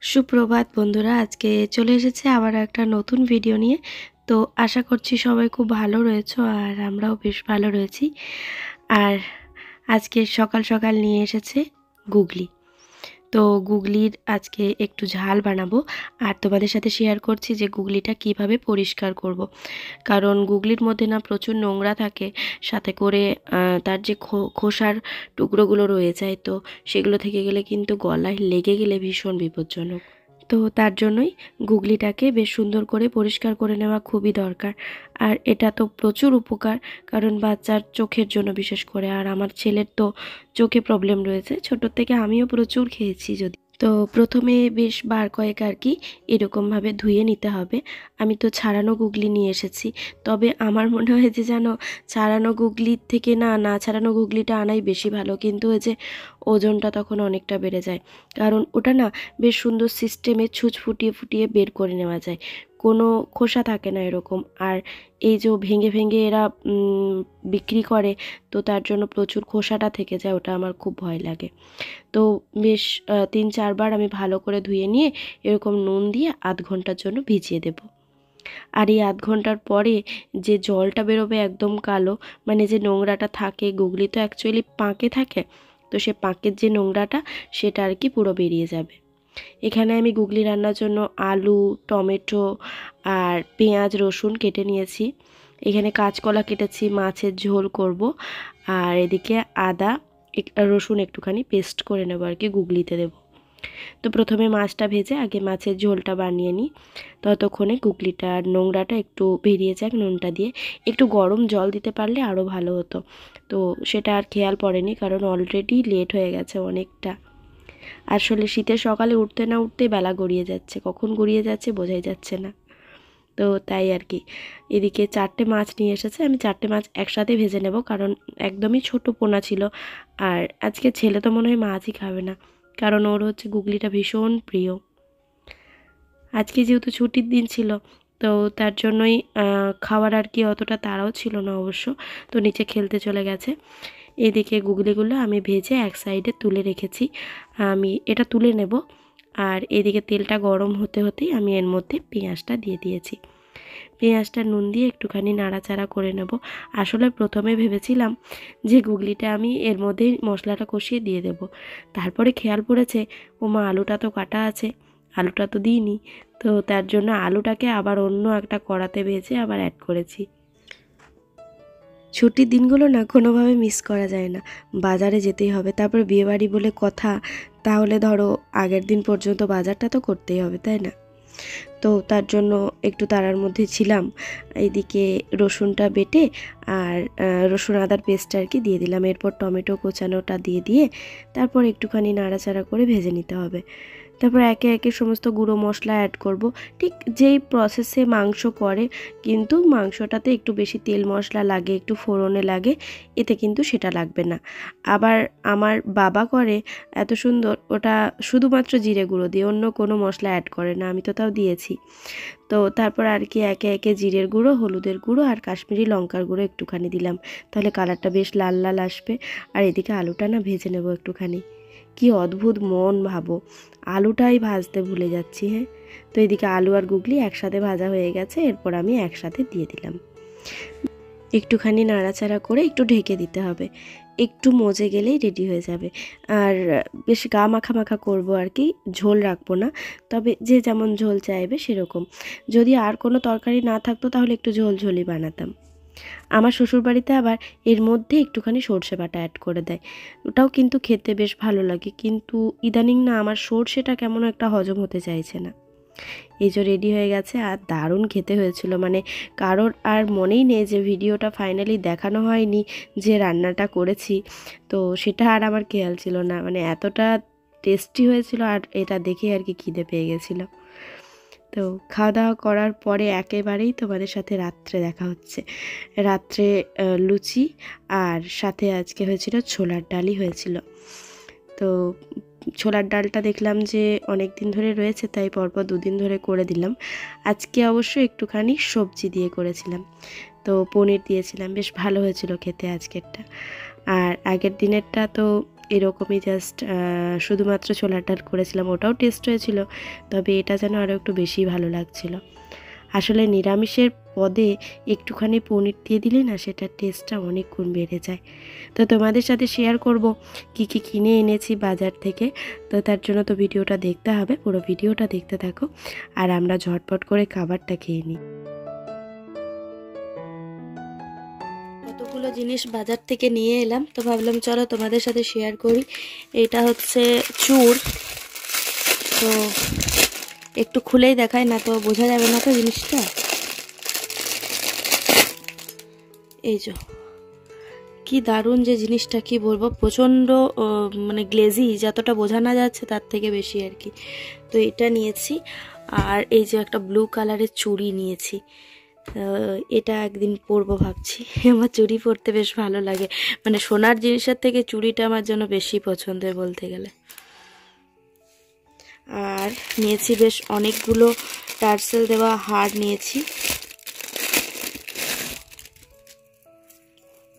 সুপ্রভাত বন্ধুরা, আজকে চলে এসেছে আবার একটা নতুন ভিডিও নিয়ে। তো আশা করছি সবাই খুব ভালো রয়েছো আর আমরাও বেশ ভালো রয়েছি। আর আজকে সকাল সকাল নিয়ে এসেছে গুগলি। তো গুগলির আজকে একটু ঝাল বানাবো আর তোমাদের সাথে শেয়ার করছি যে গুগলিটা কিভাবে পরিষ্কার করব। কারণ গুগলির মধ্যে না প্রচুর নোংরা থাকে, সাথে করে তার যে খোসার টুকরোগুলো রয়ে যায়, তো সেগুলো থেকে গেলে কিন্তু গলায় লেগে গেলে ভীষণ বিপজ্জনক। তো তার জন্যই গুগলিটাকে বেশ সুন্দর করে পরিষ্কার করে নেওয়া খুবই দরকার। আর এটা তো প্রচুর উপকার, কারণ বাচ্চার চোখের জন্য বিশেষ করে। আর আমার ছেলের তো চোখে প্রবলেম রয়েছে, ছোটোর থেকে আমিও প্রচুর খেয়েছি। যদি তো প্রথমে বেশ বার কয়েক আর কি এরকমভাবে ধুয়ে নিতে হবে। আমি তো ছাড়ানো গুগলি নিয়ে এসেছি, তবে আমার মনে হয় যে জানো, ছাড়ানো গুগলির থেকে না ছাড়ানো গুগলিটা আনাই বেশি ভালো। কিন্তু ওই যে ওজনটা তখন অনেকটা বেড়ে যায়, কারণ ওটা না বেশ সুন্দর সিস্টেমে ছুঁচ ফুটিয়ে ফুটিয়ে বের করে নেওয়া যায়, কোনো খোসা থাকে না এরকম। আর এই যে ভেঙে ভেঙে এরা বিক্রি করে, তো তার জন্য প্রচুর খোসাটা থেকে যায়, ওটা আমার খুব ভয় লাগে। তো বেশ 3-4 বার আমি ভালো করে ধুয়ে নিয়ে এরকম নুন দিয়ে আধ ঘন্টার জন্য ভিজিয়ে দেব। আর এই আধ ঘন্টার পরে যে জলটা বেরোবে একদম কালো, মানে যে নোংরাটা থাকে, গুগলি তো অ্যাকচুয়ালি পাঁকে থাকে, তো সে পাঁকের যে নোংরাটা সেটা আর কি পুরো বেরিয়ে যাবে। এখানে আমি গুগলি রান্নার জন্য আলু, টমেটো আর পেঁয়াজ রসুন কেটে নিয়েছি। এখানে কাঁচকলা কেটেছি, মাছের ঝোল করব। আর এদিকে আদা রসুন একটুখানি পেস্ট করে নেবো আর কি গুগলিতে দেবো। তো প্রথমে মাছটা ভেজে আগে মাছের ঝোলটা বানিয়ে নিই, ততক্ষণে গুগলিটার নোংরাটা একটু বেরিয়ে যাক নুনটা দিয়ে। একটু গরম জল দিতে পারলে আরও ভালো হতো, তো সেটা আর খেয়াল পড়েনি, কারণ অলরেডি লেট হয়ে গেছে অনেকটা। আসলে শীতের সকালে উঠতে না উঠতে বেলা গড়িয়ে যাচ্ছে, কখন গড়িয়ে যাচ্ছে বোঝাই যাচ্ছে না। তো তাই আর কি এদিকে 4টে মাছ নিয়ে এসেছে, আমি 4টে মাছ একসাথে ভেজে নেব, কারণ একদমই ছোট পোনা ছিল। আর আজকে ছেলে তো মনে হয় মাছই খাবে না, কারণ ওর হচ্ছে গুগলিটা ভীষণ প্রিয়। আজকে যেহেতু ছুটির দিন ছিল, তো তার জন্যই খাওয়ার আর কি অতটা তাড়াও ছিল না অবশ্য, তো নিচে খেলতে চলে গেছে। এদিকে গুগলিগুলো আমি ভেজে এক সাইডে তুলে রেখেছি, আমি এটা তুলে নেব। আর এদিকে তেলটা গরম হতে হতেই আমি এর মধ্যে পেঁয়াজটা দিয়ে দিয়েছি। পেঁয়াজটা নুন দিয়ে একটুখানি নাড়াচাড়া করে নেব। আসলে প্রথমে ভেবেছিলাম যে গুগলিটা আমি এর মধ্যেই মশলাটা কষিয়ে দিয়ে দেব, তারপরে খেয়াল পড়েছে ওমা আলুটা তো কাটা আছে, আলুটা তো দিইনি। তো তার জন্য আলুটাকে আবার অন্য একটা কড়াতে ভেজে আবার অ্যাড করেছি। ছুটির দিনগুলো না কোনোভাবে মিস করা যায় না, বাজারে যেতেই হবে। তারপর বিয়েবাড়ি বলে কথা, তাহলে ধরো আগের দিন পর্যন্ত বাজারটা তো করতেই হবে, তাই না? তো তার জন্য একটু তাড়ার মধ্যে ছিলাম। এইদিকে রসুনটা বেটে আর রসুন আদার পেস্ট আর কি দিয়ে দিলাম। এরপর টমেটো কোচানোটা দিয়ে তারপর একটুখানি নাড়াচাড়া করে ভেজে নিতে হবে। তারপর একে একে সমস্ত গুঁড়ো মশলা অ্যাড করব, ঠিক যেই প্রসেসে মাংস করে, কিন্তু মাংসটাতে একটু বেশি তেল মশলা লাগে, একটু ফোড়নে লাগে, এতে কিন্তু সেটা লাগবে না। আবার আমার বাবা করে এত সুন্দর, ওটা শুধুমাত্র জিরে গুঁড়ো দিয়ে, অন্য কোনো মশলা অ্যাড করে না, আমি তো তাও দিয়েছি। তো তারপর আর কি একে একে জিরের গুঁড়ো, হলুদের গুঁড়ো আর কাশ্মীরি লঙ্কার গুঁড়ো একটুখানি দিলাম, তাহলে কালারটা বেশ লাল লাল আসবে। আর এদিকে আলুটা না ভেজে নেব একটুখানি। কি অদ্ভুত মন ভাবো, আলুটাই ভাজতে ভুলে যাচ্ছি। হ্যাঁ, তো এদিকে আলু আর গুগলি একসাথে ভাজা হয়ে গেছে, এরপর আমি একসাথে দিয়ে দিলাম। একটুখানি নাড়াচাড়া করে একটু ঢেকে দিতে হবে, একটু মজে গেলেই রেডি হয়ে যাবে। আর বেশ গা মাখা মাখা করবো আর কি, ঝোল রাখবো না, তবে যে যেমন ঝোল চাইবে সেরকম। যদি আর কোনো তরকারি না থাকতো তাহলে একটু ঝোল ঝোলই বানাতাম। আমার শ্বশুরবাড়িতে আবার এর মধ্যে একটুখানি সর্ষে বাটা অ্যাড করে দেয়, ওটাও কিন্তু খেতে বেশ ভালো লাগে। কিন্তু ইদানিং না আমার সর্ষেটা কেমন একটা হজম হতে চাইছে না। এই যে রেডি হয়ে গেছে, আর দারুণ খেতে হয়েছিল, মানে কারোর আর মনেই নেই যে ভিডিওটা ফাইনালি দেখানো হয়নি যে রান্নাটা করেছি, তো সেটা আর আমার খেয়াল ছিল না, মানে এতটা টেস্টি হয়েছিল। আর এটা দেখে আর কি খিদে পেয়ে গেছিলো। তো খাওয়া দাওয়া করার পরে একেবারেই তোমাদের সাথে রাত্রে দেখা হচ্ছে। রাত্রে লুচি আর সাথে আজকে হয়েছিল ছোলার ডালই হয়েছিল। তো ছোলার ডালটা দেখলাম যে অনেক দিন ধরে রয়েছে, তাই পরপর 2 দিন ধরে করে দিলাম। আজকে অবশ্য একটুখানি সবজি দিয়ে করেছিলাম, তো পনির দিয়েছিলাম, বেশ ভালো হয়েছিল খেতে আজকেরটা। আর আগের দিনেরটা তো এরকমই জাস্ট শুধুমাত্র ছোলার ডাল করেছিলাম, ওটাও টেস্ট হয়েছিল, তবে এটা যেন আরও একটু বেশি ভালো লাগছিল। আসলে নিরামিষের পদে একটুখানি পনির দিয়ে দিলে না সেটার টেস্টটা অনেক গুণ বেড়ে যায়। তো তোমাদের সাথে শেয়ার করব কি কি কিনে এনেছি বাজার থেকে। তো তার জন্য তো ভিডিওটা দেখতে হবে, পুরো ভিডিওটা দেখতে থাকো আর আমরা ঝটপট করে খাবারটা খেয়ে নিই। কতগুলো জিনিস বাজার থেকে নিয়ে এলাম, তো ভাবলাম চলো তোমাদের সাথে শেয়ার করি। এটা হচ্ছে চুর, তো একটু খুলেই দেখায়, না তো বোঝা যাবে না তো জিনিসটা। এই যে কি দারুণ যে জিনিসটা, কি বলবো, প্রচণ্ড মানে গ্লেজি, যতটা বোঝা না যাচ্ছে তার থেকে বেশি আর কি। তো এটা নিয়েছি, আর এই যে একটা ব্লু কালারের চুড়ি নিয়েছি, এটা একদিন পরবো ভাবছি। আমার চুড়ি পরতে বেশ ভালো লাগে, মানে সোনার জিনিসের থেকে চুড়িটা আমার জন্য বেশি পছন্দের বলতে গেলে। আর নিয়েছি বেশ অনেকগুলো টার্সেল দেওয়া হার নিয়েছি।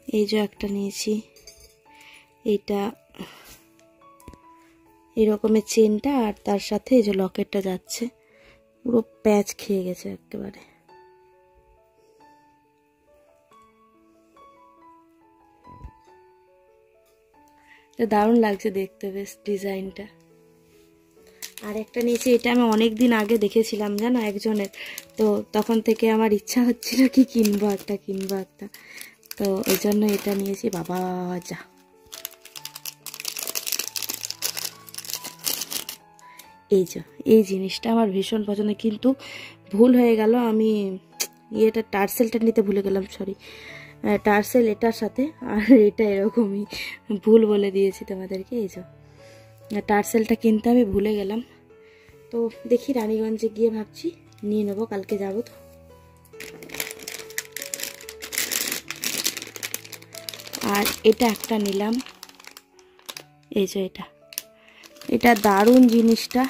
এই যে একটা নিয়েছি, এইটা এরকমের চেনটা, আর তার সাথে এই যে লকেটটা যাচ্ছে, পুরো প্যাচ খেয়ে গেছে একেবারে। দারুণ লাগছে দেখতে বেশ ডিজাইনটা। আর একটা নিয়েছি, এটা আমি অনেক দিন আগে দেখেছিলাম জানো একজনের, তো তখন থেকে আমার ইচ্ছা হচ্ছিল কি কিনবো একটা, তো এই জন্য এটা নিয়েছি। বাবা যা, এই যে এই জিনিসটা আমার ভীষণ পছন্দ, কিন্তু ভুল হয়ে গেল, আমি এটা টার্সেলটা নিতে ভুলে গেলাম, সরি, টার্সেল এটার সাথে, আর এটা এরকমই ভুল বলে দিয়েছি তোমাদেরকে। এই যে টার্সেলটা কিনতে আমি ভুলে গেলাম, তো দেখি রানীগঞ্জে গিয়ে ভাবছি নিয়ে নেবো, কালকে যাবো তো। আর এটা একটা নিলাম, এই যে এটা দারুণ জিনিসটা,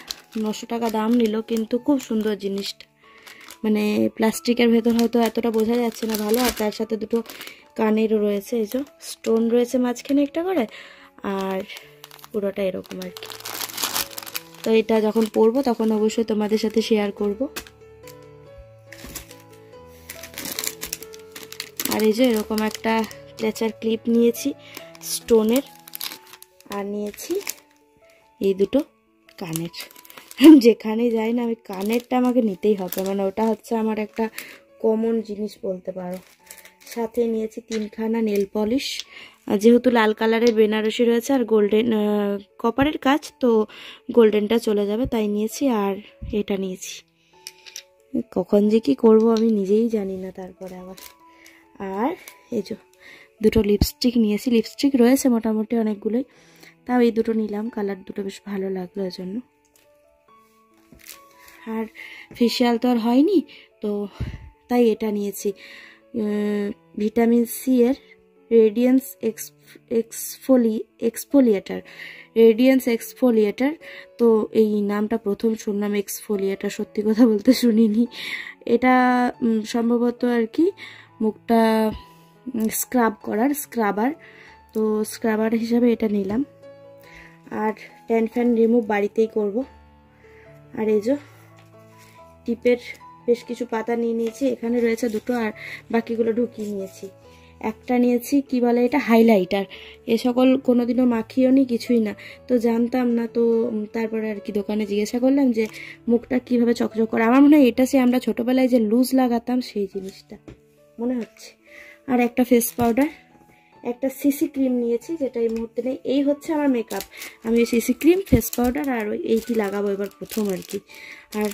900 টাকা দাম নিল, কিন্তু খুব সুন্দর জিনিসটা, মানে প্লাস্টিকের ভেতর হয়তো এতটা বোঝা যাচ্ছে না ভালো। আর তার সাথে দুটো কানেরও রয়েছে, এই যে স্টোন রয়েছে মাঝখানে একটা করে, আর পুরোটা এরকম আর কি। তো এটা যখন পরবো তখন অবশ্যই তোমাদের সাথে শেয়ার করব। আর এই যে এরকম একটা ক্ল্যাচার ক্লিপ নিয়েছি স্টোনের, আর নিয়েছি এই দুটো কানের। যেখানে যাই না আমি কানেরটা আমাকে নিতেই হবে, মানে ওটা হচ্ছে আমার একটা কমন জিনিস বলতে পারো। সাথে নিয়েছি 3খানা নেল পলিশ, যেহেতু লাল কালারের বেনারসি রয়েছে আর গোল্ডেন কপারের কাজ, তো গোল্ডেনটা চলে যাবে তাই নিয়েছি। আর এটা নিয়েছি, কখন যে কি করবো আমি নিজেই জানি না তারপরে আবার। আর এই যে দুটো লিপস্টিক নিয়েছি, লিপস্টিক রয়েছে মোটামুটি অনেকগুলোই, তাও এই দুটো নিলাম, কালার দুটো বেশ ভালো লাগলো এর জন্য। আর ফেশিয়াল তো আর হয়নি, তো তাই এটা নিয়েছি, ভিটামিন সি এর রেডিয়েন্স এক্সফোলিয়েটার। তো এই নামটা প্রথম শুনলাম, এক্সফোলিয়েটার, সত্যি কথা বলতে শুনিনি। এটা সম্ভবত আর কি মুখটা স্ক্রাবার, তো স্ক্রাবার হিসাবে এটা নিলাম। আর ট্যান ফ্যান রিমুভ বাড়িতেই করব। আর এই যে টিপের বেশ কিছু পাতা নিয়ে নিয়েছি, এখানে রয়েছে দুটো, আর বাকিগুলো ঢুকিয়ে নিয়েছি। একটা নিয়েছি কি বলে এটা, হাইলাইটার, এ সকল কোনোদিনও মাখিও নি, কিছুই না, তো জানতাম না, তো তারপরে আর কি দোকানে জিজ্ঞাসা করলাম যে মুখটা কিভাবে চকচক করে। আমার মনে হয় এটা সে আমরা ছোটোবেলায় যে লুজ লাগাতাম সেই জিনিসটা মনে হচ্ছে। আর একটা ফেস পাউডার, একটা সিসি ক্রিম নিয়েছি, যেটা এই মুহূর্তে নেই। এই হচ্ছে আমার মেকআপ, আমি সিসি ক্রিম, ফেস পাউডার আর এইটি লাগাবো এবার প্রথম আর কি। আর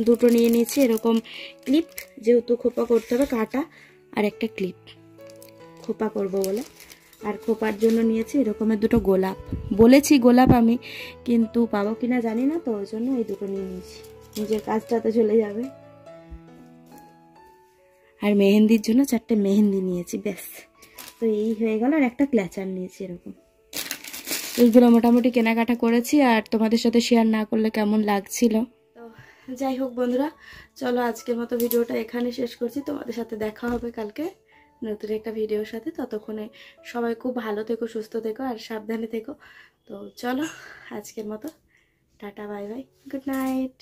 দুটো নিয়ে নিয়েছি এরকম ক্লিপ, যেহেতু খোপা করতে হবে, কাটা আর একটা ক্লিপ খোপা করব বলে। আর খোপার জন্য নিয়েছি এরকমের দুটো গোলাপ, বলেছি গোলাপ আমি, কিন্তু পাবো কিনা জানি না, তো ওই জন্য এই দুটো নিয়ে নিয়েছি, নিজের কাজটা তো চলে যাবে। আর মেহেন্দির জন্য 4টে মেহেন্দি নিয়েছি, ব্যাস, তো এই হয়ে গেল। আর একটা ক্ল্যাচার নিয়েছি এরকম। এইগুলো মোটামুটি কেনাকাটা করেছি, আর তোমাদের সাথে শেয়ার না করলে কেমন লাগছিল। তো যাই হোক বন্ধুরা, চলো আজকের মতো ভিডিওটা এখানে শেষ করছি, তোমাদের সাথে দেখা হবে কালকে নতুন একটা ভিডিওর সাথে। ততক্ষণে সবাই খুব ভালো থেকো, সুস্থ থেকো আর সাবধানে থেকো। তো চলো আজকের মতো tata, bye bye, good night.